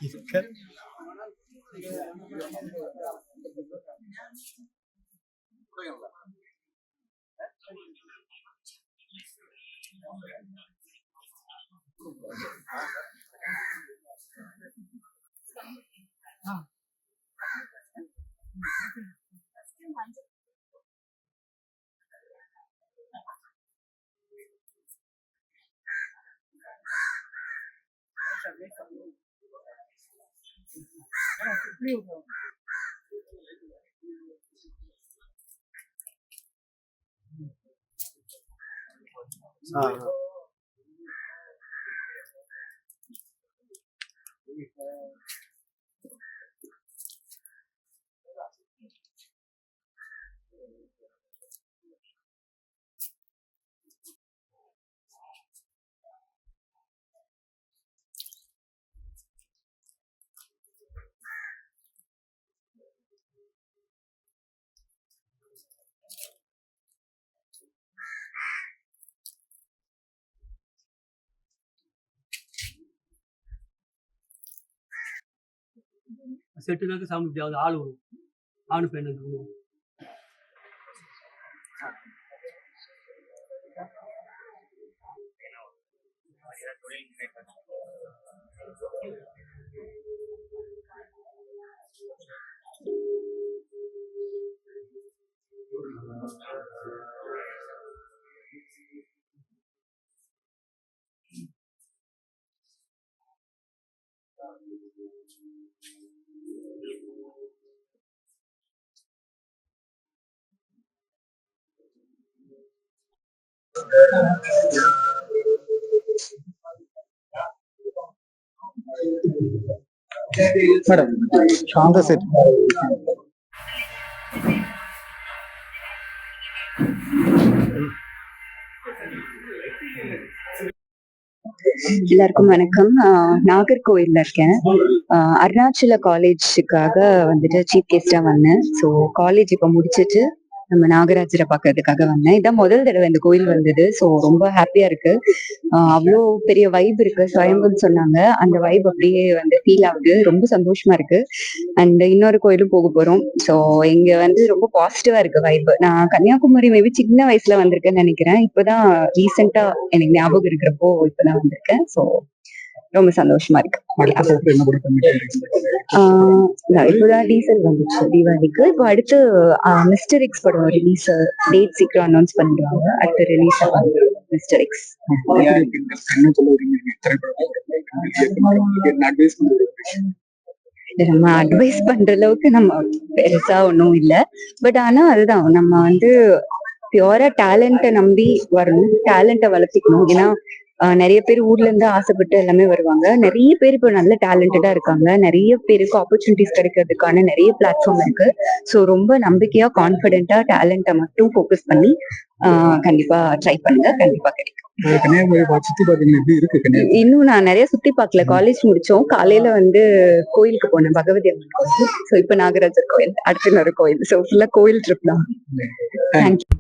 இருக்க செட்டுனாக்க சாமி எப்படியாவது ஆள் வரும். ஆணு பெண் வரும். மேடம் சாந்த செட் எல்லாருக்கும் வணக்கம். நாகர்கோவில்ல இருக்கேன். அருணாச்சல காலேஜுக்காக வந்துட்டு சீஃப் கெஸ்டா வந்தேன். ஸோ காலேஜ் இப்போ முடிச்சிட்டு நம்ம நாகராஜரை பார்க்கறதுக்காக வந்தேன். இதான் முதல் தடவை இந்த கோயில் வந்தது. ஸோ ரொம்ப ஹாப்பியா இருக்கு. அவ்வளோ பெரிய வைப் இருக்கு. சுயம்புன்னு சொன்னாங்க, அந்த வைப் அப்படியே வந்து ஃபீல் ஆகுது. ரொம்ப சந்தோஷமா இருக்கு. அண்ட் இன்னொரு கோயிலும் போக போறோம். ஸோ இங்க வந்து ரொம்ப பாசிட்டிவா இருக்கு வைப். நான் கன்னியாகுமரி மேபி சின்ன வயசுல வந்திருக்கேன்னு நினைக்கிறேன். இப்பதான் ரீசெண்டா எனக்கு ஞாபகம் இருக்கிறப்போ இப்பதான் வந்திருக்கேன். ஸோ ரொம்ப சந்தோஷமா இருக்கு. இப்பதான் டீசல் வந்துச்சு தீபாவளிக்கு. இப்போ அடுத்து மிஸ்டர் எக்ஸ் படம் ரிலீஸ் டேட் சீக்கிரம் அனௌன்ஸ் பண்ணிடுவாங்க. அடுத்து ரிலீஸ் ஆகும் மிஸ்டர் எக்ஸ். நம்ம அட்வைஸ் பண்ற அளவுக்கு நம்ம பெருசா ஒன்றும் இல்லை. பட் ஆனா அதுதான், நம்ம வந்து பியூரா டேலண்ட்டை நம்பி வரணும், டேலண்ட்டை வளர்த்திக்கணும். ஏன்னா நிறைய பேர் ஊர்ல இருந்து ஆசைப்பட்டு எல்லாமே வருவாங்க. நிறைய பேர் இப்போ நல்ல டேலண்டடா இருக்காங்க. நிறைய பேருக்கு ஆப்பர்ச்சுனிட்டிஸ் கிடைக்கிறதுக்கான நிறைய பிளாட்ஃபார்ம் இருக்கு. ஸோ ரொம்ப நம்பிக்கையா கான்ஃபிடென்ட்டா டேலண்ட்டை மட்டும் ஃபோக்கஸ் பண்ணி கண்டிப்பா ட்ரை பண்ணுங்க, கண்டிப்பா கிடைக்கும். இன்னும் நான் நிறைய சுத்தி பார்க்கல. காலேஜ் முடிச்சோம், காலையில வந்து கோயிலுக்கு போனேன், பகவதி அம்மன் கோயில். ஸோ இப்போ நாகராஜர் கோயில், அடுத்த இன்னொரு கோயில். ஸோ ஃபுல்லா கோயில் ட்ரிப் தான். தேங்க்யூ.